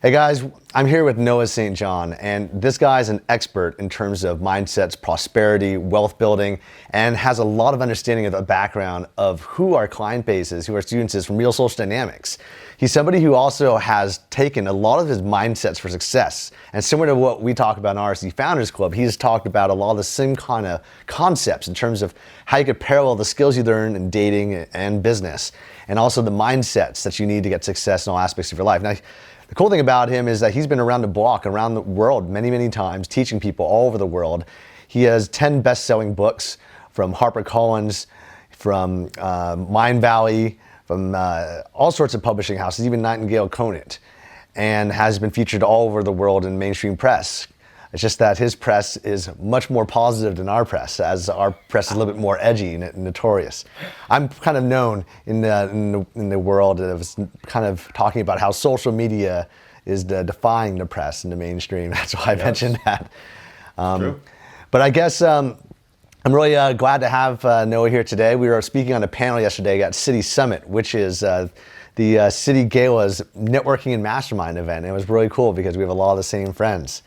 Hey guys, I'm here with Noah St. John, and this guy's an expert in terms of mindsets, prosperity, wealth building, and has a lot of understanding of the background of who our client base is, who our students is from Real Social Dynamics. He's somebody who also has taken a lot of his mindsets for success, and similar to what we talk about in RSC Founders Club, he's talked about a lot of the same kind of concepts in terms of how you could parallel the skills you learn in dating and business, and also the mindsets that you need to get success in all aspects of your life. Now, the cool thing about him is that he's been around the block, around the world many times, teaching people all over the world. He has 10 best-selling books from HarperCollins, from Mind Valley, from all sorts of publishing houses, even Nightingale Conant, and has been featured all over the world in mainstream press. It's just that his press is much more positive than our press, as our press is a little bit more edgy and notorious. I'm kind of known in the world of kind of talking about how social media is defying the press and the mainstream. That's why I mentioned that. True. But I guess I'm really glad to have Noah here today. We were speaking on a panel yesterday at City Summit, which is the City Gala's networking and mastermind event. It was really cool because we have a lot of the same friends.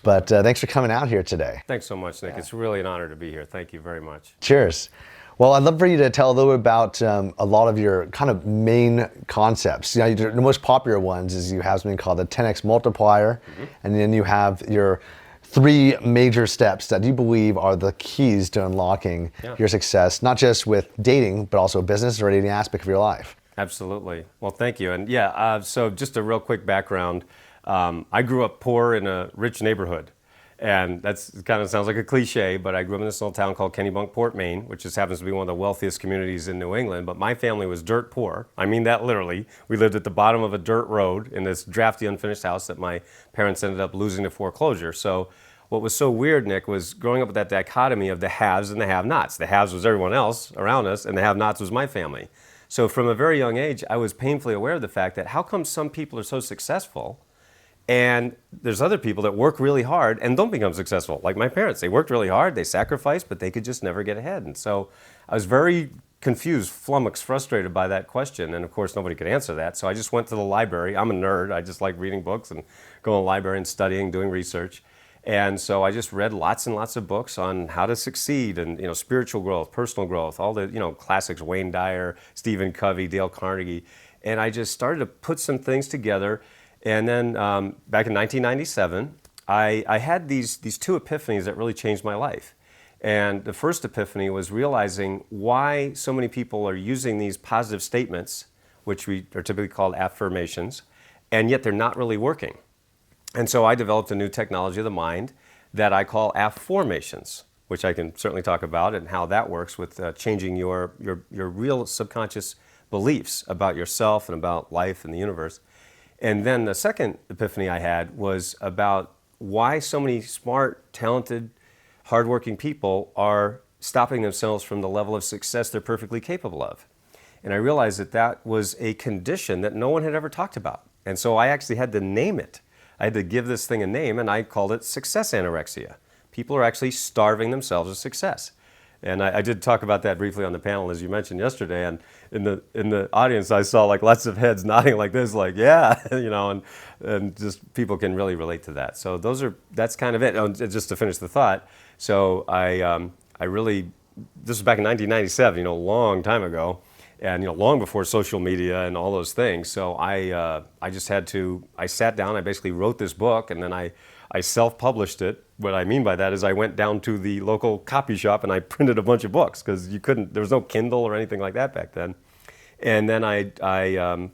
But thanks for coming out here today. Thanks so much, Nick. It's really an honor to be here. Thank you very much. Cheers. Well, I'd love for you to tell a little bit about a lot of your kind of main concepts. You know, the most popular ones is you have something called the 10x multiplier, and then you have your 3 major steps that you believe are the keys to unlocking your success, not just with dating, but also business or any aspect of your life. Absolutely. Well, thank you. And so just a real quick background. I grew up poor in a rich neighborhood, and that's kind of sounds like a cliche, but I grew up in this little town called Kennebunkport, Maine, which just happens to be one of the wealthiest communities in New England. But my family was dirt poor. I mean that literally. We lived at the bottom of a dirt road in this drafty, unfinished house that my parents ended up losing to foreclosure. So what was so weird, Nick, was growing up with that dichotomy of the haves and the have-nots. The haves was everyone else around us, and the have-nots was my family. So from a very young age, I was painfully aware of the fact that how come some people are so successful, and there's other people that work really hard and don't become successful, like my parents. They worked really hard, they sacrificed, but they could just never get ahead. And so I was very confused, flummoxed, frustrated by that question. And of course, nobody could answer that. So I just went to the library. I'm a nerd. I just like reading books and going to the library and studying, doing research. And so I just read lots and lots of books on how to succeed and, spiritual growth, personal growth, all the, classics, Wayne Dyer, Stephen Covey, Dale Carnegie. And I just started to put some things together. And then back in 1997, I had these 2 epiphanies that really changed my life. And the first epiphany was realizing why so many people are using these positive statements, which we are typically called affirmations, and yet they're not really working. And so I developed a new technology of the mind that I call Afformations, which I can certainly talk about and how that works with changing your real subconscious beliefs about yourself and about life and the universe. And then the second epiphany I had was about why so many smart, talented, hardworking people are stopping themselves from the level of success they're perfectly capable of. And I realized that that was a condition that no one had ever talked about. And so I actually had to name it. I had to give this thing a name, and I called it success anorexia. People are actually starving themselves of success. And I did talk about that briefly on the panel, as you mentioned yesterday. And in the audience, I saw like lots of heads nodding like this, like yeah, and just people can really relate to that. So that's kind of it. Oh, just to finish the thought. So I really, this was back in 1997, a long time ago, and long before social media and all those things. So I sat down, I basically wrote this book, and then I self-published it. What I mean by that is I went down to the local copy shop and I printed a bunch of books because there was no Kindle or anything like that back then. And then I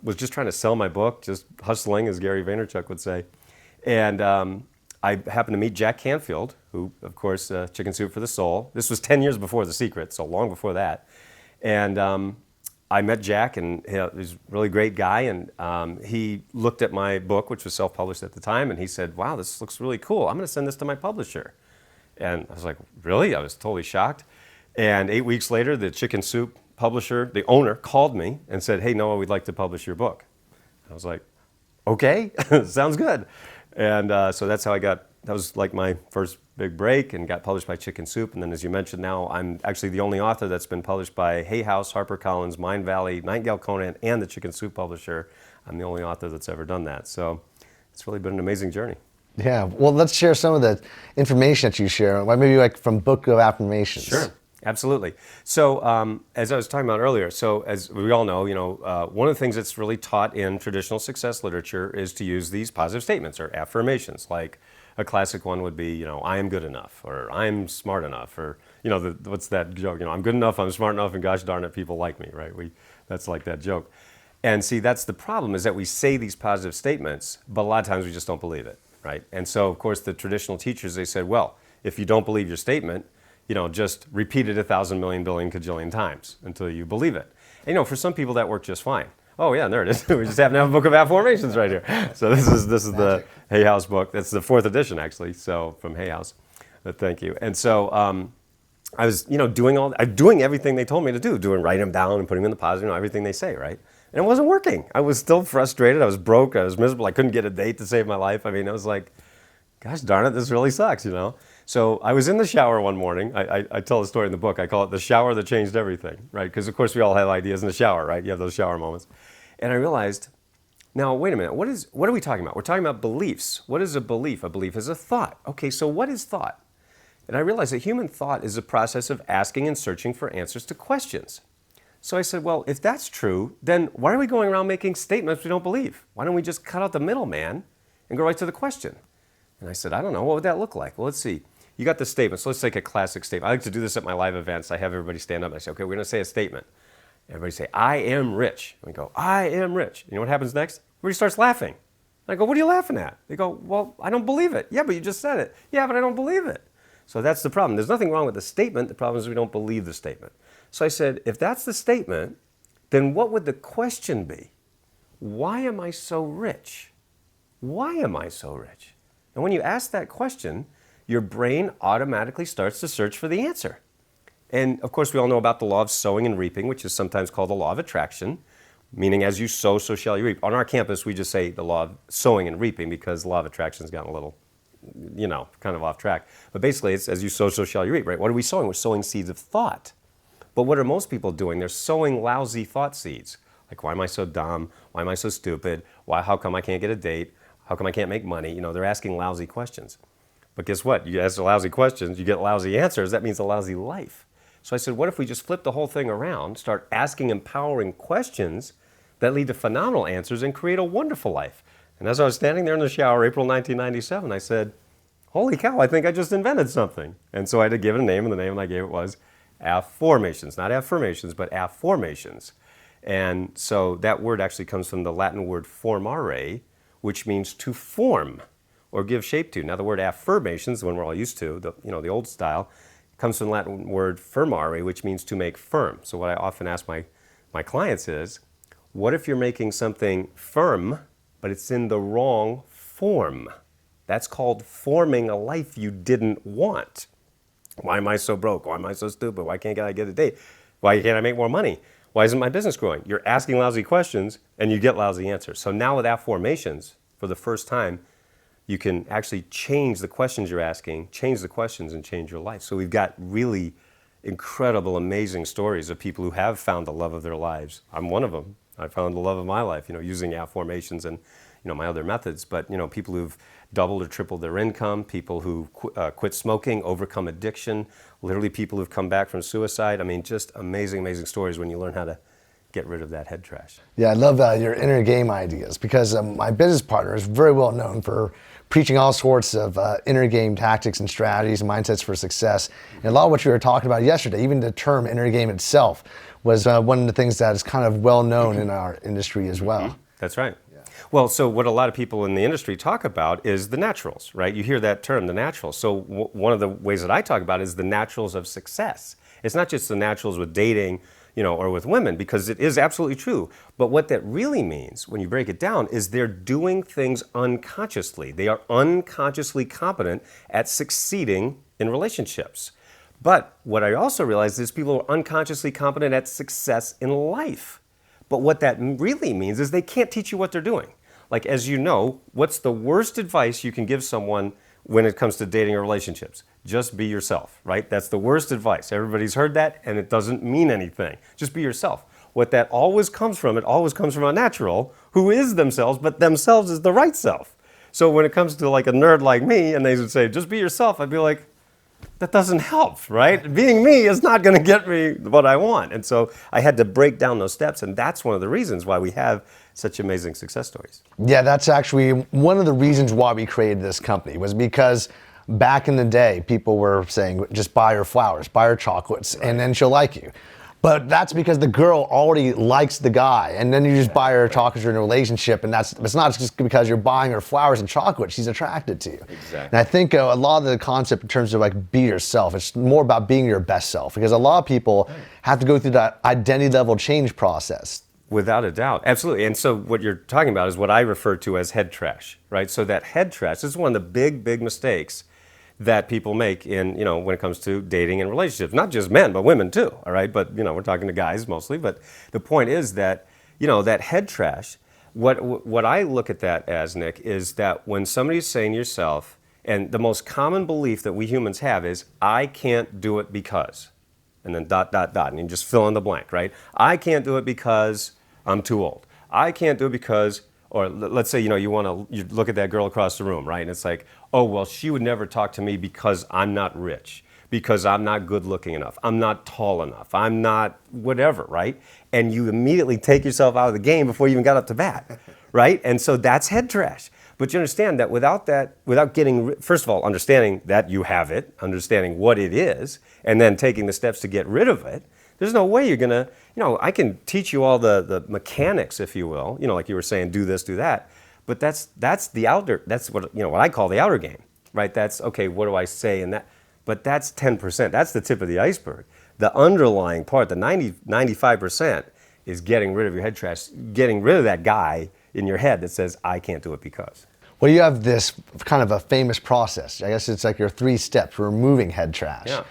was just trying to sell my book, just hustling, as Gary Vaynerchuk would say. And I happened to meet Jack Canfield, who, of course, Chicken Soup for the Soul. This was 10 years before The Secret, so long before that. And I met Jack, and he's a really great guy, and he looked at my book, which was self-published at the time, and he said, wow, this looks really cool. I'm going to send this to my publisher. And I was like, really? I was totally shocked. And 8 weeks later, the Chicken Soup publisher, the owner, called me and said, hey, Noah, we'd like to publish your book. I was like, okay, sounds good. And so that's how that was like my first big break, and got published by Chicken Soup. And then, as you mentioned, now I'm actually the only author that's been published by Hay House, HarperCollins, Mind Valley, Nightingale Conant, and the Chicken Soup publisher. I'm the only author that's ever done that. So it's really been an amazing journey. Yeah. Well, let's share some of the information that you share. Maybe like from Book of Affirmations. Sure. Absolutely. So, as I was talking about earlier, so as we all know, one of the things that's really taught in traditional success literature is to use these positive statements or affirmations. Like a classic one would be, I am good enough, or I'm smart enough, or what's that joke? I'm good enough, I'm smart enough, and gosh darn it, people like me, right? That's like that joke. And see, that's the problem, is that we say these positive statements, but a lot of times we just don't believe it, right? And so, of course, the traditional teachers, they said, well, if you don't believe your statement, just repeat it 1,000 million billion cajillion times until you believe it. And, for some people that worked just fine. Oh yeah, there it is. We just happen to have a book of Afformations right here. So this is the Hay House book. That's the 4th edition actually. So from Hay House. But thank you. And so I was doing everything they told me to do, writing them down and putting them in the positive, everything they say, right? And it wasn't working. I was still frustrated. I was broke. I was miserable. I couldn't get a date to save my life. I mean, it was like, gosh darn it, this really sucks, So I was in the shower one morning. I tell a story in the book. I call it the shower that changed everything, right? Because of course we all have ideas in the shower, right? You have those shower moments. And I realized, now wait a minute, what are we talking about? We're talking about beliefs. What is a belief? A belief is a thought. Okay, so what is thought? And I realized that human thought is a process of asking and searching for answers to questions. So I said, well, if that's true, then why are we going around making statements we don't believe? Why don't we just cut out the middleman and go right to the question? And I said, I don't know, what would that look like? Well, let's see. You got the statement, so let's take a classic statement. I like to do this at my live events. I have everybody stand up and I say, okay, we're gonna say a statement. Everybody say, I am rich. And we go, I am rich. You know what happens next? Everybody starts laughing. And I go, what are you laughing at? They go, well, I don't believe it. Yeah, but you just said it. Yeah, but I don't believe it. So that's the problem. There's nothing wrong with the statement. The problem is we don't believe the statement. So I said, if that's the statement, then what would the question be? Why am I so rich? Why am I so rich? And when you ask that question, your brain automatically starts to search for the answer. And of course, we all know about the law of sowing and reaping, which is sometimes called the law of attraction, meaning as you sow, so shall you reap. On our campus, we just say the law of sowing and reaping because the law of attraction has gotten a little, kind of off track. But basically, it's as you sow, so shall you reap, right? What are we sowing? We're sowing seeds of thought. But what are most people doing? They're sowing lousy thought seeds. Like, why am I so dumb? Why am I so stupid? How come I can't get a date? How come I can't make money? They're asking lousy questions. But guess what? You ask lousy questions, you get lousy answers. That means a lousy life. So I said, what if we just flip the whole thing around, start asking empowering questions that lead to phenomenal answers and create a wonderful life? And as I was standing there in the shower, April 1997, I said, holy cow, I think I just invented something. And so I had to give it a name, and the name I gave it was Afformations. Not affirmations, but Afformations. And so that word actually comes from the Latin word formare, which means to form or give shape to. Now the word affirmations, the one we're all used to, the old style, comes from the Latin word firmare, which means to make firm. So what I often ask my clients is, what if you're making something firm, but it's in the wrong form? That's called forming a life you didn't want. Why am I so broke? Why am I so stupid? Why can't I get a date? Why can't I make more money? Why isn't my business growing? You're asking lousy questions and you get lousy answers. So now with Afformations, for the first time, you can actually change the questions you're asking, change the questions, and change your life. So we've got really incredible, amazing stories of people who have found the love of their lives. I'm one of them. I found the love of my life, using Afformations and my other methods. But people who've doubled or tripled their income, people who quit smoking, overcome addiction, literally people who've come back from suicide. I mean, just amazing, amazing stories when you learn how to get rid of that head trash. Yeah, I love your inner game ideas because my business partner is very well known for preaching all sorts of inner game tactics and strategies and mindsets for success. And a lot of what you were talking about yesterday, even the term inner game itself, was one of the things that is kind of well known in our industry as well. Mm-hmm. That's right. Yeah. Well, so what a lot of people in the industry talk about is the naturals, right? You hear that term, the naturals. So one of the ways that I talk about is the naturals of success. It's not just the naturals with dating, or with women, because it is absolutely true. But what that really means, when you break it down, is they're doing things unconsciously. They are unconsciously competent at succeeding in relationships. But what I also realized is people are unconsciously competent at success in life. But what that really means is they can't teach you what they're doing. Like, as you know, what's the worst advice you can give someone when it comes to dating or relationships? Just be yourself, right? That's the worst advice. Everybody's heard that, and it doesn't mean anything. Just be yourself. What that always comes from, it always comes from a natural who is themselves, but themselves is the right self. So when it comes to like a nerd like me, and they would say, just be yourself, I'd be like, that doesn't help, right? Being me is not going to get me what I want. And so I had to break down those steps, and that's one of the reasons why we have such amazing success stories. Yeah, that's actually one of the reasons why we created this company, was because back in the day, people were saying, just buy her flowers, buy her chocolates, and then she'll like you. But that's because the girl already likes the guy, and then you just buy her chocolates, you're in a relationship, and it's not just because you're buying her flowers and chocolate, she's attracted to you. Exactly. And I think a lot of the concept in terms of like be yourself, it's more about being your best self, because a lot of people have to go through that identity level change process. Without a doubt, absolutely. And so what you're talking about is what I refer to as head trash, right? So that head trash is one of the big mistakes that people make in, when it comes to dating and relationships. Not just men, but women too, all right? But, we're talking to guys mostly. But the point is that, that head trash, what I look at that as, Nick, is that when somebody's saying to yourself, and the most common belief that we humans have is, I can't do it because, and then ... and you just fill in the blank, right? I can't do it because I'm too old. I can't do it because, or let's say, you look at that girl across the room, right? And it's like, oh, well, she would never talk to me because I'm not rich, because I'm not good looking enough, I'm not tall enough, I'm not whatever, right? And you immediately take yourself out of the game before you even got up to bat, right? And so that's head trash. But you understand that without getting, first of all, understanding that you have it, understanding what it is, and then taking the steps to get rid of it, there's no way you're going to, I can teach you all the mechanics, if you will, like you were saying, do this, do that. But that's what I call the outer game, right? That's, okay, what do I say in that? But that's 10%. That's the tip of the iceberg. The underlying part, the 95% is getting rid of your head trash, getting rid of that guy in your head that says, I can't do it because. Well, you have this kind of a famous process. I guess it's like your 3 steps for removing head trash. Yeah.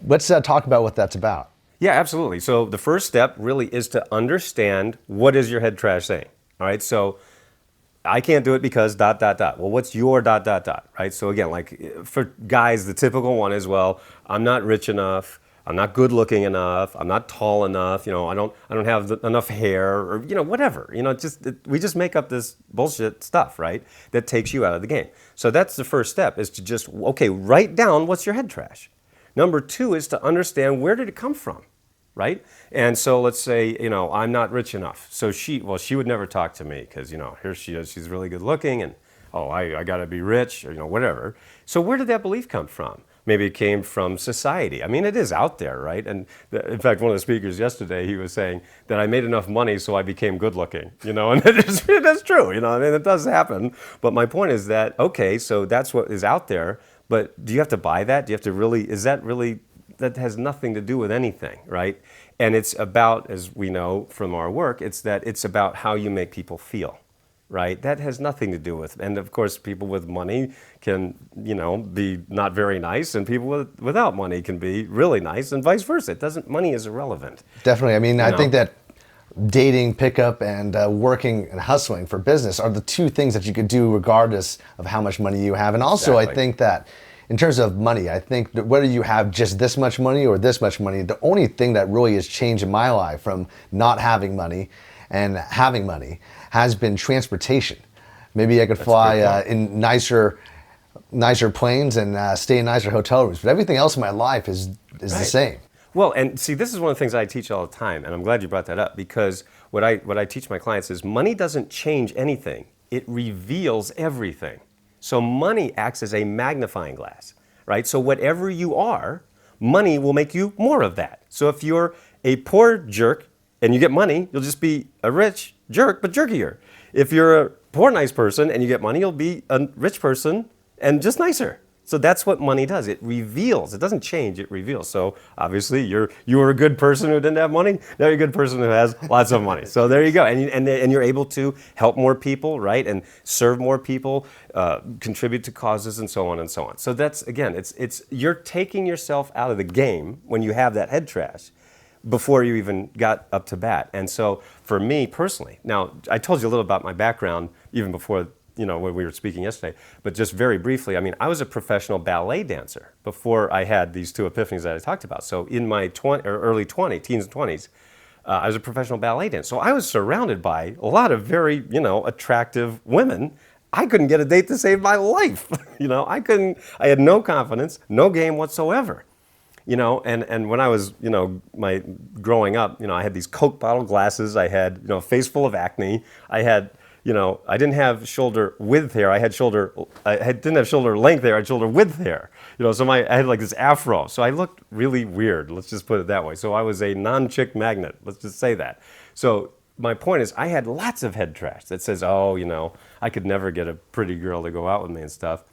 Let's talk about what that's about. Yeah, absolutely. So the first step really is to understand, what is your head trash saying? All right, so I can't do it because ... Well, what's your ... right? So again, like for guys, the typical one is, well, I'm not rich enough, I'm not good looking enough, I'm not tall enough, I don't have enough hair, or whatever. We just make up this bullshit stuff, right? That takes you out of the game. So that's the first step, is to just, okay, write down what's your head trash. Number 2 is to understand, where did it come from? Right? And so let's say, I'm not rich enough. So she would never talk to me because, here she is, she's really good looking, and, I got to be rich, or, whatever. So where did that belief come from? Maybe it came from society. I mean, it is out there, right? And in fact, one of the speakers yesterday, he was saying that I made enough money so I became good looking, and that's true, I mean, it does happen. But my point is that, okay, so that's what is out there, but do you have to buy that? Do you have to really, that has nothing to do with anything, right? And it's about, as we know from our work, it's about how you make people feel, right? That has nothing to do with, and of course, people with money can, be not very nice, and people without money can be really nice, and vice versa. Money is irrelevant. Definitely. I mean, I think that dating, pickup, and working and hustling for business are the 2 things that you could do regardless of how much money you have. And also, exactly. I think that in terms of money, I think that whether you have just this much money or this much money, the only thing that really has changed in my life from not having money and having money has been transportation. Maybe I could fly in nicer planes and stay in nicer hotel rooms, but everything else in my life is the same. Well, and see, this is one of the things I teach all the time, and I'm glad you brought that up, because what I teach my clients is, money doesn't change anything. It reveals everything. So money acts as a magnifying glass, right? So whatever you are, money will make you more of that. So if you're a poor jerk and you get money, you'll just be a rich jerk, but jerkier. If you're a poor nice person and you get money, you'll be a rich person and just nicer. So that's what money does. It reveals. It doesn't change, it reveals. So obviously you were a good person who didn't have money. Now you're a good person who has lots of money. So there you go. And you're able to help more people, right? And serve more people, contribute to causes, and so on and so on. So that's, again, it's you're taking yourself out of the game when you have that head trash before you even got up to bat. And so for me personally, now I told you a little about my background even before when we were speaking yesterday, but just very briefly, I mean, I was a professional ballet dancer before I had these 2 epiphanies that I talked about. So in my early teens and 20s, I was a professional ballet dancer. So I was surrounded by a lot of very, attractive women I couldn't get a date to save my life. I had no confidence, no game whatsoever. And when I was, my growing up, I had these Coke bottle glasses. I had, a face full of acne. I had, I didn't have shoulder width hair. Didn't have shoulder length hair. I had shoulder width hair. So I had like this afro. So I looked really weird. Let's just put it that way. So I was a non-chick magnet. Let's just say that. So my point is, I had lots of head trash that says, oh, I could never get a pretty girl to go out with me and stuff.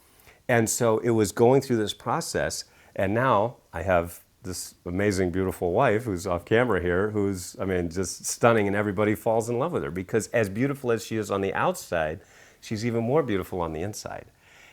And so it was going through this process. And now I have this amazing, beautiful wife who's off camera here, who's, just stunning, and everybody falls in love with her because as beautiful as she is on the outside, she's even more beautiful on the inside.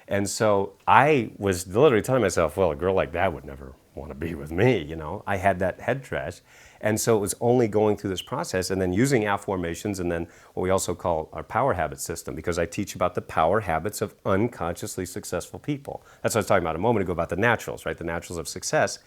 And so I was literally telling myself, well, a girl like that would never want to be with me, I had that head trash. And so it was only going through this process and then using Afformations and then what we also call our power habit system, because I teach about the power habits of unconsciously successful people. That's what I was talking about a moment ago about the naturals, right? The naturals of success.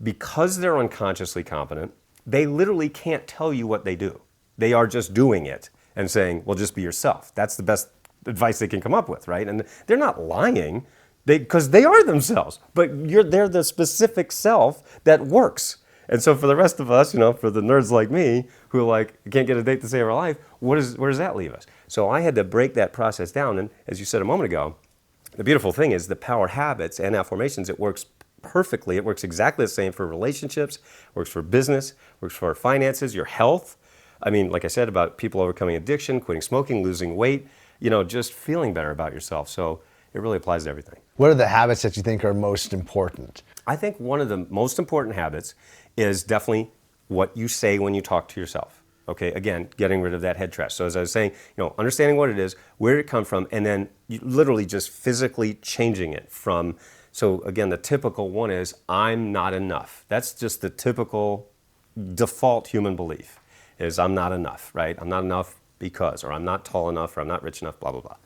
Because they're unconsciously competent, they literally can't tell you what they do. They are just doing it and saying, well, just be yourself. That's the best advice they can come up with, right? And they're not lying because they are themselves, but they're the specific self that works. And so for the rest of us, for the nerds like me who can't get a date to save our life, where does that leave us? So I had to break that process down. And as you said a moment ago, the beautiful thing is the power habits and Afformations, it works perfectly. It works exactly the same for relationships, works for business, works for finances, your health. Like I said, about people overcoming addiction, quitting smoking, losing weight, just feeling better about yourself. So it really applies to everything. What are the habits that you think are most important? I think one of the most important habits is definitely what you say when you talk to yourself. Okay, again, getting rid of that head trash. So as I was saying, understanding what it is, where did it come from, and then you literally just physically changing it from, so again, the typical one is, I'm not enough. That's just the typical default human belief, is I'm not enough, right? I'm not enough because, or I'm not tall enough, or I'm not rich enough, blah, blah, blah.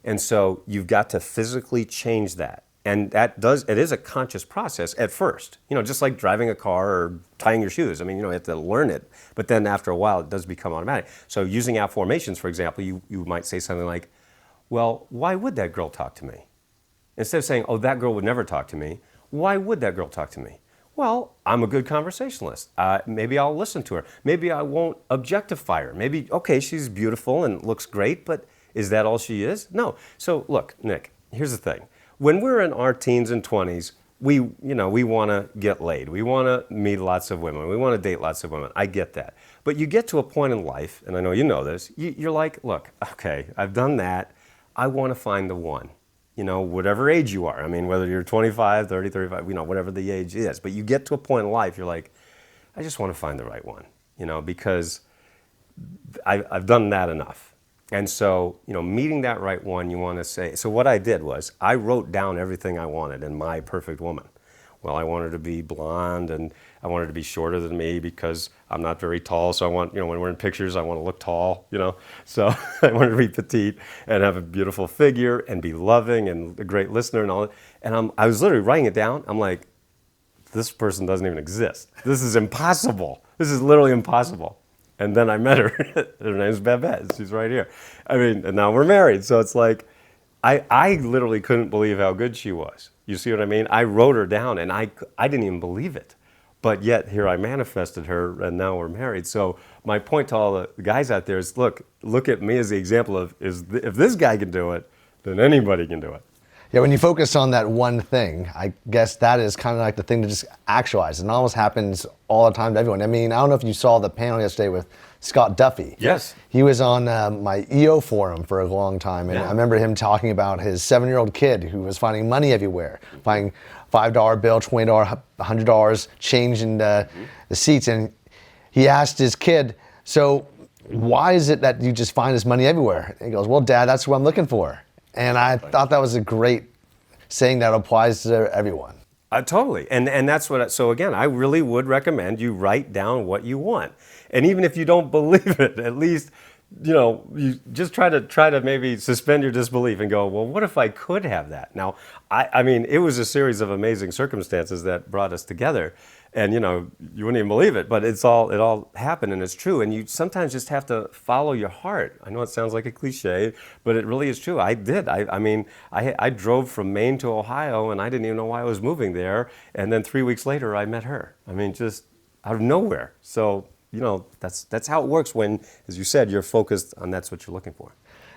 And so you've got to physically change that. And it is a conscious process at first, just like driving a car or tying your shoes. You have to learn it, but then after a while, it does become automatic. So using Afformations, for example, you might say something like, well, why would that girl talk to me? Instead of saying, oh, that girl would never talk to me, why would that girl talk to me? Well, I'm a good conversationalist. Maybe I'll listen to her. Maybe I won't objectify her. Maybe, okay, she's beautiful and looks great, but is that all she is? No. So look, Nick, here's the thing. When we're in our teens and 20s, we want to get laid. We want to meet lots of women. We want to date lots of women. I get that. But you get to a point in life, and I know you know this, you're like, look, okay, I've done that. I want to find the one. Whatever age you are. Whether you're 25, 30, 35, whatever the age is. But you get to a point in life, you're like, I just want to find the right one, because I've done that enough. And so, meeting that right one, you want to say, so what I did was I wrote down everything I wanted in my perfect woman. Well, I wanted to be blonde and I wanted to be shorter than me because I'm not very tall. So I want, when we're in pictures, I want to look tall, So I wanted to be petite and have a beautiful figure and be loving and a great listener and all that. And I was literally writing it down. I'm like, this person doesn't even exist. This is impossible. This is literally impossible. And then I met her. Her name's Babette. She's right here. And now we're married. So it's like, I literally couldn't believe how good she was. You see what I mean? I wrote her down and I didn't even believe it. But yet here I manifested her and now we're married. So my point to all the guys out there is, look at me as the example of, if this guy can do it, then anybody can do it. Yeah, when you focus on that one thing, I guess that is kind of like the thing to just actualize. It almost happens all the time to everyone. I don't know if you saw the panel yesterday with Scott Duffy. Yes. He was on my EO forum for a long time, and I remember him talking about his 7-year-old kid who was finding money everywhere, finding $5 bill, $20, $100 change in the seats, and he asked his kid, so why is it that you just find this money everywhere? And he goes, well, Dad, that's what I'm looking for. And I thought that was a great saying that applies to everyone. Totally. And that's so again, I really would recommend you write down what you want. And even if you don't believe it, at least you just try to maybe suspend your disbelief and go, well, what if I could have that? Now, I mean, it was a series of amazing circumstances that brought us together, and you wouldn't even believe it, but it all happened, and it's true. And you sometimes just have to follow your heart. I know it sounds like a cliche, but it really is true. I did. I mean, I drove from Maine to Ohio, and I didn't even know why I was moving there. And then 3 weeks later, I met her. I mean, just out of nowhere. So. That's how it works when, as you said, you're focused on that's what you're looking for.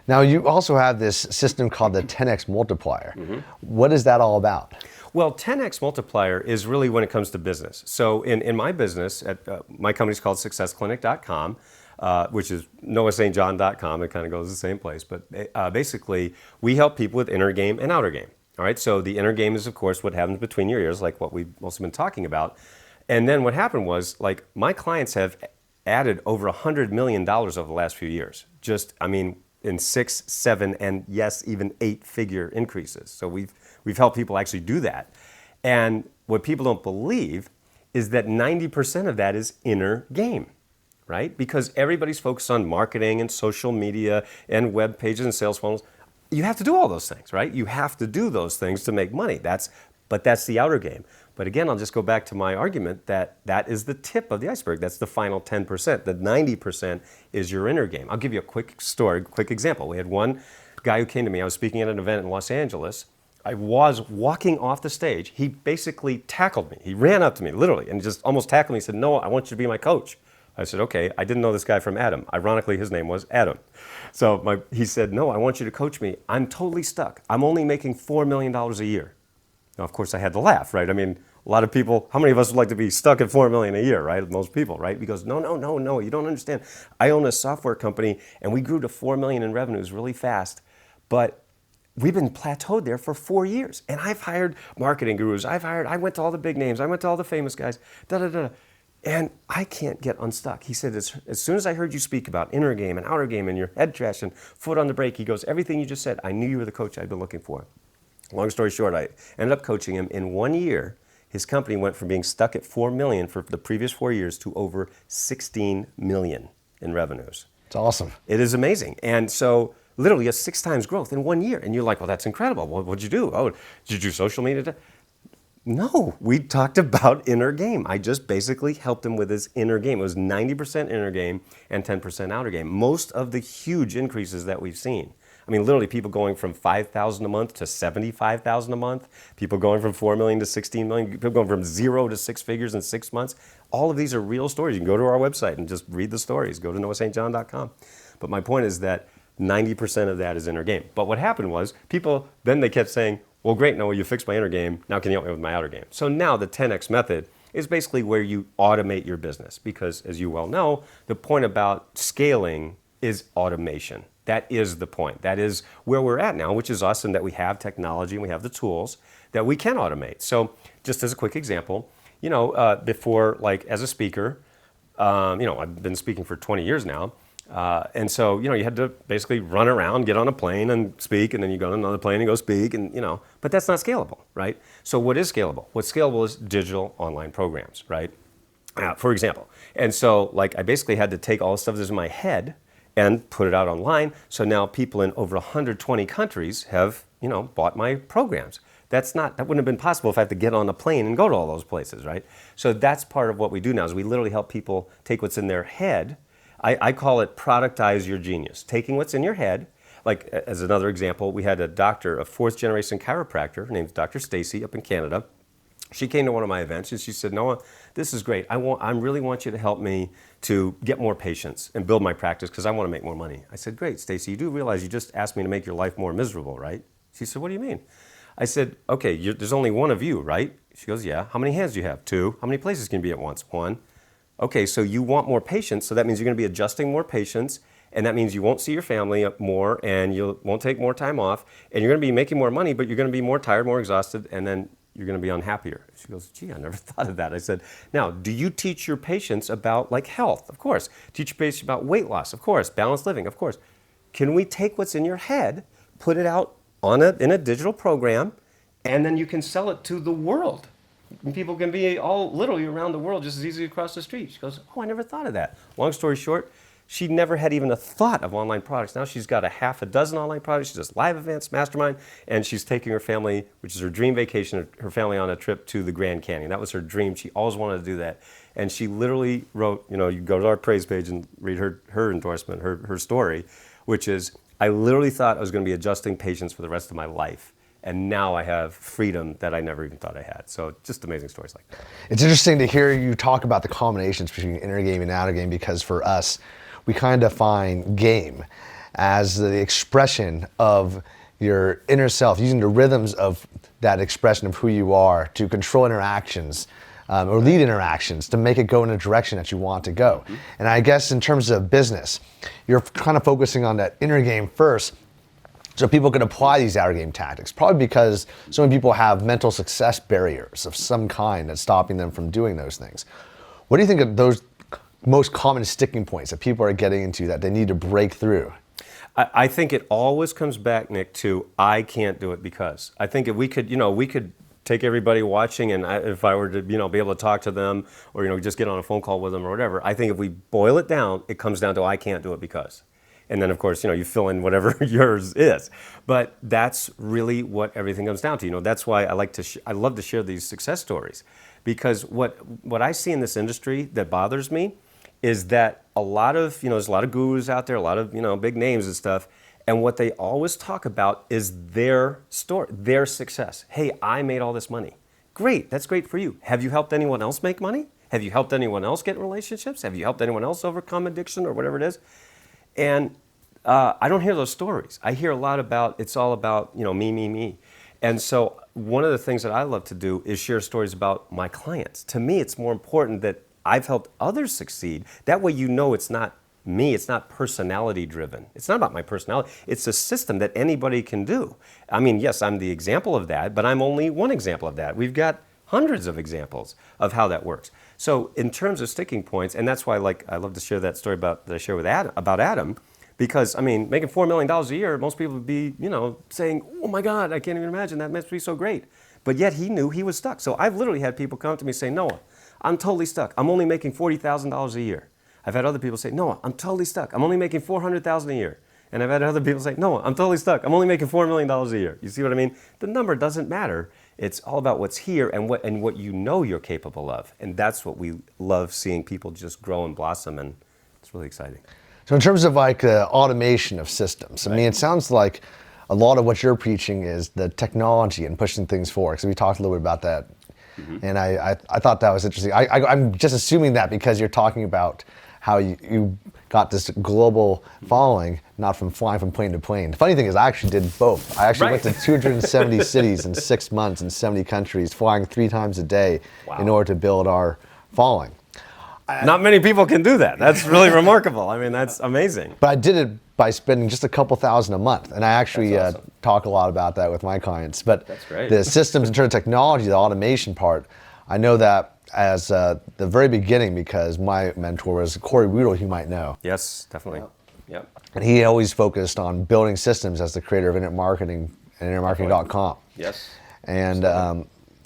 Now, you also have this system called the 10x multiplier. What is that all about? Well, 10x multiplier is really when it comes to business. So in my business, my company's called successclinic.com, which is noahstjohn.com. It kind of goes the same place. But basically, we help people with inner game and outer game. All right. So the inner game is, of course, what happens between your ears, like what we've also been talking about. And then what happened was, like, my clients have added over $100 million over the last few years. Just, I mean, in 6, 7, and yes, even 8-figure increases. So we've helped people actually do that. And what people don't believe is that 90% of that is inner game, right? Because everybody's focused on marketing and social media and web pages and sales funnels. You have to do all those things, right? You have to do those things to make money. But that's the outer game. But again, I'll just go back to my argument that is the tip of the iceberg. That's the final 10%. The 90% is your inner game. I'll give you a quick story, quick example. We had one guy who came to me. I was speaking at an event in Los Angeles. I was walking off the stage. He basically tackled me. He ran up to me, literally, and just almost tackled me. He said, "Noah, I want you to be my coach." I said, "Okay." I didn't know this guy from Adam. Ironically, his name was Adam. So he said, "No, I want you to coach me. I'm totally stuck. I'm only making $4 million a year." Now, of course, I had to laugh, right? I mean, a lot of people, how many of us would like to be stuck at $4 million a year, right? Most people, right? He goes, no, you don't understand. I own a software company, and we grew to $4 million in revenues really fast, but we've been plateaued there for 4 years. And I've hired marketing gurus. I went to all the big names. I went to all the famous guys, and I can't get unstuck. He said, as soon as I heard you speak about inner game and outer game and your head trash and foot on the brake, he goes, everything you just said, I knew you were the coach I'd been looking for. Long story short, I ended up coaching him. In 1 year, his company went from being stuck at $4 million for the previous 4 years to over $16 million in revenues. It's awesome. It is amazing. And so literally a 6 times growth in 1 year. And you're like, well, that's incredible. What'd you do? Oh, did you do social media? No, we talked about inner game. I just basically helped him with his inner game. It was 90% inner game and 10% outer game. Most of the huge increases that we've seen. I mean, literally people going from $5,000 a month to $75,000 a month, people going from $4 million to $16 million, people going from 0 to 6 figures in 6 months. All of these are real stories. You can go to our website and just read the stories. Go to noahstjohn.com. But my point is that 90% of that is inner game. But what happened was people, then they kept saying, well, great, Noah, you fixed my inner game. Now can you help me with my outer game? So now the 10X method is basically where you automate your business. Because as you well know, the point about scaling is automation. That is the point. That is where we're at now, which is awesome that we have technology and we have the tools that we can automate. So just as a quick example, before, like as a speaker, I've been speaking for 20 years now. And so, you had to basically run around, get on a plane and speak, and then you go on another plane and go speak, and, but that's not scalable, right? So what is scalable? What's scalable is digital online programs, right? For example. And so, like, I basically had to take all the stuff that's in my head and put it out online. So now people in over 120 countries have, bought my programs. That wouldn't have been possible if I had to get on a plane and go to all those places, right? So that's part of what we do now is we literally help people take what's in their head. I call it productize your genius. Taking what's in your head, like as another example, we had a doctor, a 4th generation chiropractor, her name's Dr. Stacy up in Canada. She came to one of my events and she said, Noah, this is great. I really want you to help me to get more patients and build my practice because I want to make more money. I said, great, Stacy, you do realize you just asked me to make your life more miserable, right? She said, what do you mean? I said, okay, there's only one of you, right? She goes, yeah. How many hands do you have? 2. How many places can you be at once? 1. Okay, so you want more patients, so that means you're going to be adjusting more patients, and that means you won't see your family more, and you won't take more time off, and you're going to be making more money, but you're going to be more tired, more exhausted, and then you're going to be unhappier. She goes, gee, I never thought of that. I said, now, do you teach your patients about like health? Of course. Teach your patients about weight loss? Of course. Balanced living? Of course. Can we take what's in your head, put it out in a digital program, and then you can sell it to the world? And people can be all literally around the world just as easily across the street. She goes, oh, I never thought of that. Long story short, She never had even a thought of online products. Now she's got a half a dozen online products. She does live events, mastermind, and she's taking her family, which is her dream vacation, her family on a trip to the Grand Canyon. That was her dream. She always wanted to do that. And she literally wrote, you go to our praise page and read her endorsement, her story, which is, I literally thought I was going to be adjusting patients for the rest of my life. And now I have freedom that I never even thought I had. So just amazing stories like that. It's interesting to hear you talk about the combinations between inner game and outer game, because for us, we kind of define game as the expression of your inner self, using the rhythms of that expression of who you are to control interactions or lead interactions to make it go in a direction that you want to go. Mm-hmm. And I guess in terms of business, you're kind of focusing on that inner game first, so people can apply these outer game tactics, probably because so many people have mental success barriers of some kind that's stopping them from doing those things. What do you think of those most common sticking points that people are getting into that they need to break through? I think it always comes back, Nick, to I can't do it because. I think if we could take everybody watching, and if I were to be able to talk to them or just get on a phone call with them or whatever, I think if we boil it down, it comes down to I can't do it because. And then, of course, you fill in whatever yours is. But that's really what everything comes down to. That's why I love to share these success stories, because what I see in this industry that bothers me is that a lot of there's a lot of gurus out there, a lot of big names and stuff, and what they always talk about is their story, their success. Hey, I made all this money. Great, that's great for you. Have you helped anyone else make money? Have you helped anyone else get relationships? Have you helped anyone else overcome addiction or whatever it is? And I don't hear those stories. I hear a lot about, it's all about, me. And so one of the things that I love to do is share stories about my clients. To me, it's more important that I've helped others succeed. That way it's not me, it's not personality driven. It's not about my personality. It's a system that anybody can do. I mean, yes, I'm the example of that, but I'm only one example of that. We've got hundreds of examples of how that works. So in terms of sticking points, and that's why I love to share that story that I share with Adam, because making $4 million a year, most people would be, saying, oh my God, I can't even imagine, that must be so great. But yet he knew he was stuck. So I've literally had people come to me and say, Noah, I'm totally stuck. I'm only making $40,000 a year. I've had other people say, Noah, I'm totally stuck. I'm only making $400,000 a year. And I've had other people say, Noah, I'm totally stuck. I'm only making $4 million a year. You see what I mean? The number doesn't matter. It's all about what's here and what you're capable of. And that's what we love, seeing people just grow and blossom, and it's really exciting. So in terms of automation of systems, right. It sounds like a lot of what you're preaching is the technology and pushing things forward, because we talked a little bit about that. Mm-hmm. And I thought that was interesting. I'm just assuming that because you're talking about how you got this global following, not from flying from plane to plane. The funny thing is I actually did both. I actually went to 270 cities in 6 months in 70 countries, flying 3 times a day in order to build our following. Not many people can do that. That's really remarkable. That's amazing. But I did it by spending just a couple thousand a month. And I actually talk a lot about that with my clients. But that's great. The systems in terms of technology, the automation part, I know that as the very beginning, because my mentor was Corey Rudel, you might know. Yes, definitely. Yep. And he always focused on building systems as the creator of internet marketing and internetmarketing.com. Yes. And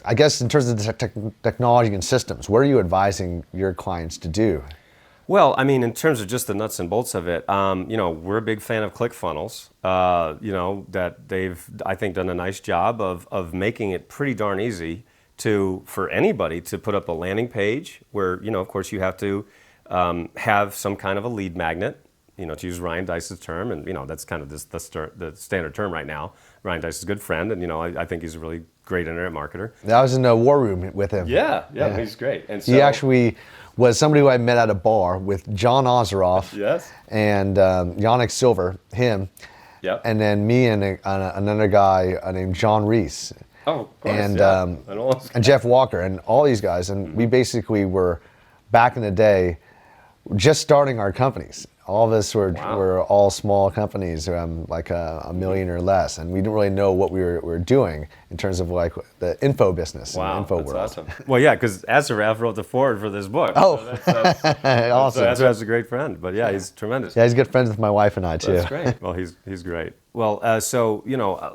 I guess in terms of the technology and systems, what are you advising your clients to do? Well, in terms of just the nuts and bolts of it, we're a big fan of ClickFunnels. That they've, I think, done a nice job of making it pretty darn easy for anybody to put up a landing page where, of course, you have to have some kind of a lead magnet, to use Ryan Dice's term, and that's kind of the standard term right now. Ryan Dice is a good friend, and I think he's a really great internet marketer. I was in a war room with him. Yeah, he's great. And so, he actually was somebody who I met at a bar with John Ozeroff. Yes. And Yannick Silver, him. Yep. And then me and another guy named John Reese. Oh, of course. And and Jeff Walker and all these guys, and we basically were back in the day just starting our companies. All of us were all small companies, like a million or less, and we didn't really know what we were doing in terms of like the info business and the info that's world. Awesome. Well, yeah, because Azaraf wrote the foreword for this book. Oh, so awesome. So Azaraf's a great friend, but yeah, he's tremendous. Yeah, he's good friends with my wife and I too. That's great. Well, he's great. So,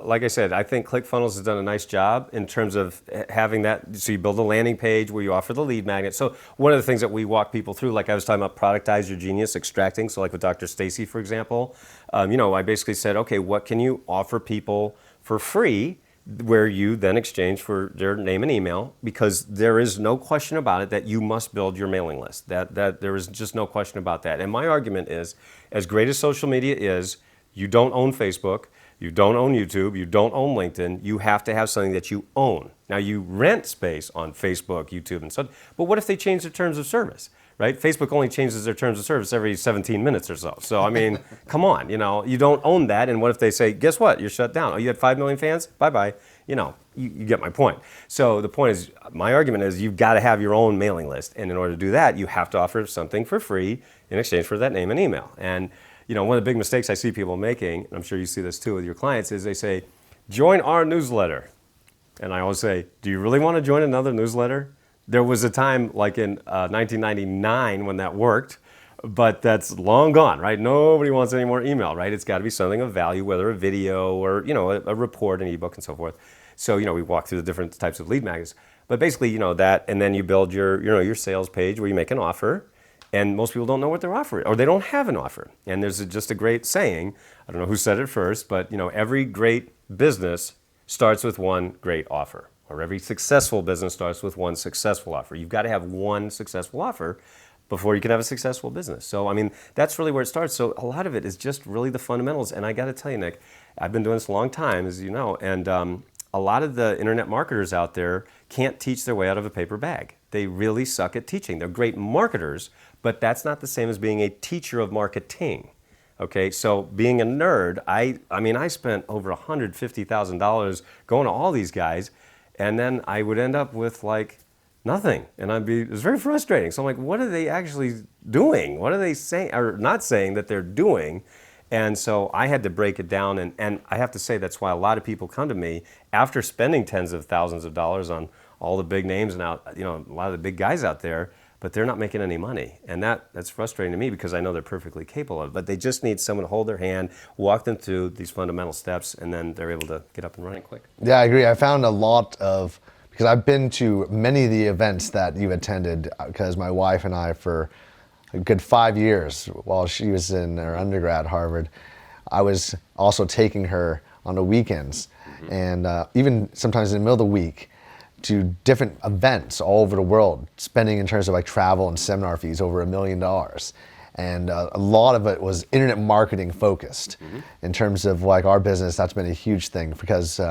like I said, I think ClickFunnels has done a nice job in terms of having that. So you build a landing page where you offer the lead magnet. So one of the things that we walk people through, like I was talking about productize your genius, extracting. So like with Dr. Stacy, for example, I basically said, okay, what can you offer people for free where you then exchange for their name and email, because there is no question about it that you must build your mailing list. That there is just no question about that. And my argument is, as great as social media is, you don't own Facebook, you don't own YouTube, you don't own LinkedIn. You have to have something that you own. Now you rent space on Facebook, YouTube, and so. But what if they change their terms of service? Right? Facebook only changes their terms of service every 17 minutes or so. So, I mean, come on, you don't own that. And what if they say, guess what? You're shut down. Oh, you had 5 million fans? Bye-bye. You get my point. So the point is, my argument is you've got to have your own mailing list. And in order to do that, you have to offer something for free in exchange for that name and email. And, one of the big mistakes I see people making, and I'm sure you see this too with your clients, is they say, join our newsletter. And I always say, do you really want to join another newsletter? There was a time like in 1999 when that worked, but that's long gone, right? Nobody wants any more email, right? It's got to be something of value, whether a video or, a report, an ebook, and so forth. So, we walk through the different types of lead magnets. But basically, that, and then you build your sales page where you make an offer, and most people don't know what they're offering, or they don't have an offer. And there's just a great saying, I don't know who said it first, but, every great business starts with one great offer. Or every successful business starts with one successful offer. You've got to have one successful offer before you can have a successful business. So, that's really where it starts. So a lot of it is just really the fundamentals. And I got to tell you, Nick, I've been doing this a long time, as you know, and a lot of the internet marketers out there can't teach their way out of a paper bag. They really suck at teaching. They're great marketers, but that's not the same as being a teacher of marketing. Okay, so being a nerd, I spent over $150,000 going to all these guys, and then I would end up with like nothing, and it was very frustrating. So I'm like, what are they actually doing? What are they saying or not saying that they're doing? And so I had to break it down, and I have to say that's why a lot of people come to me after spending tens of thousands of dollars on all the big names and a lot of the big guys out there, but they're not making any money. And that's frustrating to me because I know they're perfectly capable of it. But they just need someone to hold their hand, walk them through these fundamental steps, and then they're able to get up and running quick. Yeah, I agree. I found because I've been to many of the events that you attended, because my wife and I, for a good 5 years while she was in her undergrad at Harvard, I was also taking her on the weekends, and even sometimes in the middle of the week, to different events all over the world, spending in terms of like travel and seminar fees over $1 million. And a lot of it was internet marketing focused. In terms of like our business, that's been a huge thing, because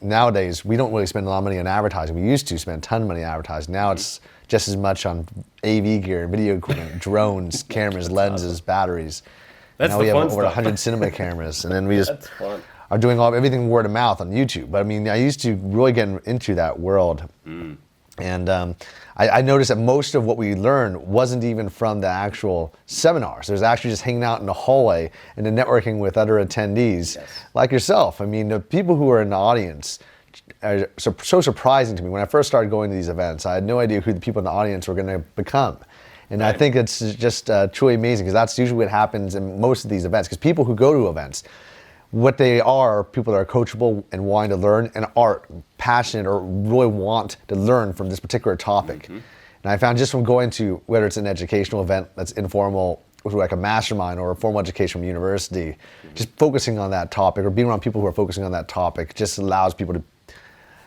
nowadays we don't really spend a lot of money on advertising. We used to spend a ton of money on advertising. Now it's just as much on AV gear, video equipment, drones, cameras, lenses, batteries. That's now we have over stuff. 100 cinema cameras, and then we just That's fun. are doing everything word of mouth on YouTube. But I used to really get into that world. And I noticed that most of what we learned wasn't even from the actual seminars. It was actually just hanging out in the hallway and then networking with other attendees, like yourself. The people who are in the audience are so surprising to me. When I first started going to these events, I had no idea who the people in the audience were going to become. And I think it's just truly amazing, because that's usually what happens in most of these events. Because people who go to events, what they are people that are coachable and wanting to learn and are passionate or really want to learn from this particular topic. And I found just from going to, whether it's an educational event that's informal, like a mastermind or a formal education from university, just focusing on that topic or being around people who are focusing on that topic just allows people to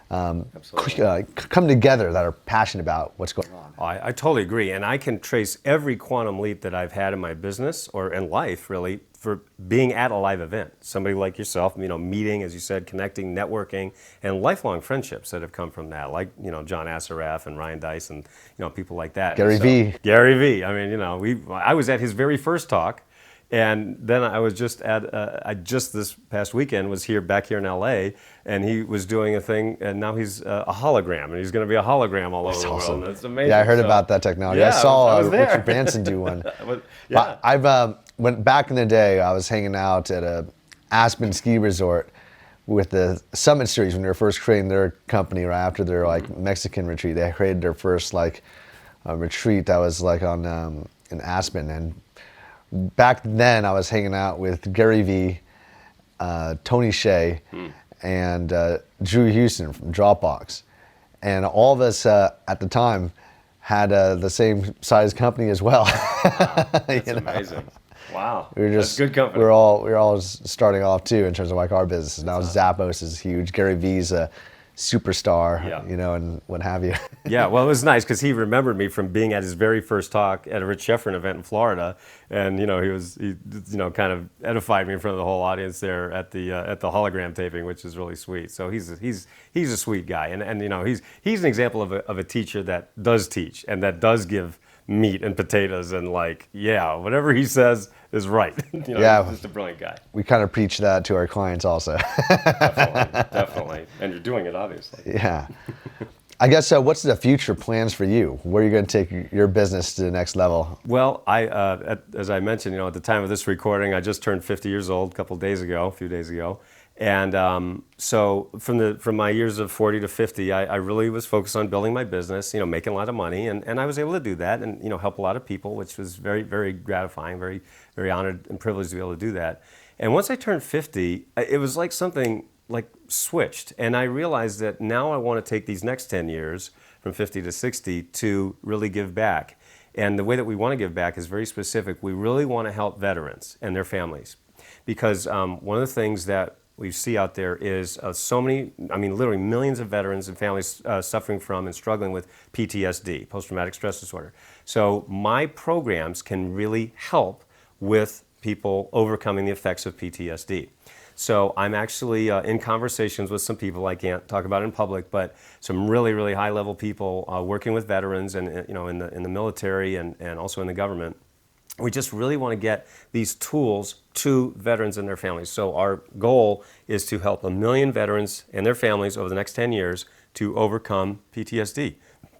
come together that are passionate about what's going on. I totally agree, and I can trace every quantum leap that I've had in my business or in life, really, for being at a live event. Somebody like yourself, meeting, as you said, connecting, networking, and lifelong friendships that have come from that, like John Assaraf and Ryan Dice and people like that. Gary Vee. Gary Vee. I was at his very first talk. And then I was just I just this past weekend was back here in LA, and he was doing a thing, and now he's a hologram, and he's going to be a hologram all over the world. That's amazing. Yeah, I heard about that technology. Yeah, I saw I was there. Richard Branson do one. Yeah. I've went back in the day. I was hanging out at a Aspen ski resort with the Summit Series when they were first creating their company, right after their Mexican retreat. They created their first retreat that was on in Aspen, and back then I was hanging out with Gary Vee, Tony Hsieh, and Drew Houston from Dropbox. And all of us at the time had the same size company as well. That's amazing. Wow. We were That's good company. We were all starting off too in terms of like our businesses. Now Zappos is huge. Gary Vee's a superstar, and what have you. Yeah, well, it was nice because he remembered me from being at his very first talk at a Rich Schefren event in Florida, and he kind of edified me in front of the whole audience there at the hologram taping, which is really sweet. So he's a sweet guy, and he's an example of a teacher that does teach and that does give meat and potatoes and whatever he says is right. He's just a brilliant guy. We kind of preach that to our clients also. Definitely. And you're doing it, obviously. Yeah. I guess, what's the future plans for you? Where are you going to take your business to the next level? Well, as I mentioned, at the time of this recording, I just turned 50 years old a few days ago. And so from my years of 40 to 50, I really was focused on building my business, making a lot of money. And I was able to do that and, help a lot of people, which was very, very gratifying, very, very honored and privileged to be able to do that. And once I turned 50, it was like something switched. And I realized that now I want to take these next 10 years from 50 to 60 to really give back. And the way that we want to give back is very specific. We really want to help veterans and their families. Because one of the things that we see out there is literally millions of veterans and families suffering from and struggling with PTSD, post-traumatic stress disorder. So my programs can really help with people overcoming the effects of PTSD. So I'm actually in conversations with some people. I can't talk about it in public, but some really, really high-level people working with veterans and in the military and also in the government. We just really want to get these tools to veterans and their families. So our goal is to help 1 million veterans and their families over the next 10 years to overcome PTSD.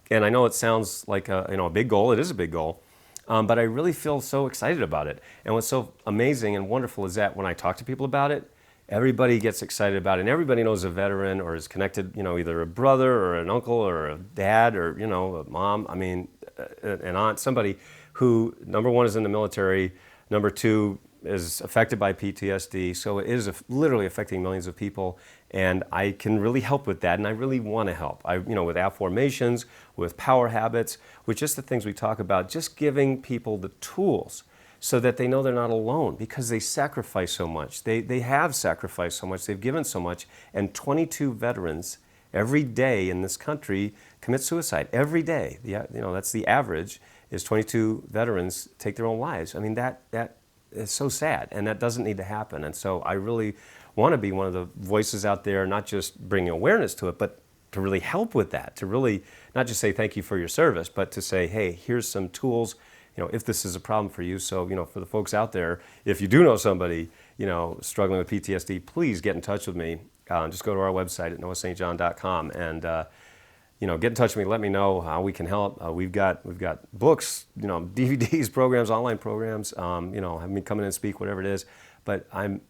And I know it sounds like a big goal. It is a big goal. But I really feel so excited about it. And what's so amazing and wonderful is that when I talk to people about it, everybody gets excited about it. And everybody knows a veteran or is connected, either a brother or an uncle or a dad or, a mom, an aunt, somebody who, number one, is in the military, number two, is affected by PTSD. So it is literally affecting millions of people. And I can really help with that. And I really want to help. With Afformations, with power habits, with just the things we talk about, just giving people the tools so that they know they're not alone because they sacrifice so much. They have sacrificed so much. They've given so much. And 22 veterans every day in this country commit suicide. Every day. That's the average, is 22 veterans take their own lives. That is so sad, and that doesn't need to happen. And so I really want to be one of the voices out there, not just bringing awareness to it, but to really help with that, to really not just say thank you for your service, but to say, hey, here's some tools, if this is a problem for you. So, for the folks out there, if you do know somebody, struggling with PTSD, please get in touch with me. Just go to our website at noahstjohn.com and get in touch with me. Let me know how we can help. We've got books, DVDs, programs, online programs. Have me come in and speak, whatever it is. But I'm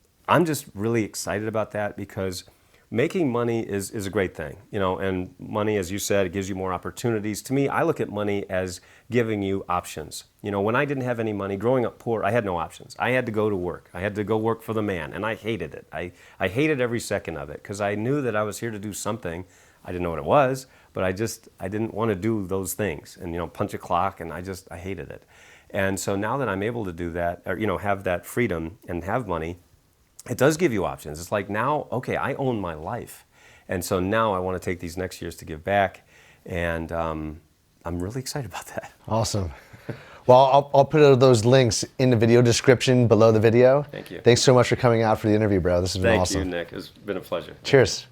just really excited about that because making money is a great thing. And money, as you said, it gives you more opportunities. To me, I look at money as giving you options. When I didn't have any money, growing up poor, I had no options. I had to go to work. I had to go work for the man, and I hated it. I hated every second of it because I knew that I was here to do something. I didn't know what it was, but I didn't want to do those things and, punch a clock, and I hated it. And so now that I'm able to do that, or, have that freedom and have money, it does give you options. It's like now, okay, I own my life. And so now I want to take these next years to give back, and I'm really excited about that. Awesome. Well, I'll put those links in the video description below the video. Thank you. Thanks so much for coming out for the interview, bro. This has been awesome. Thank you, Nick. It's been a pleasure. Cheers.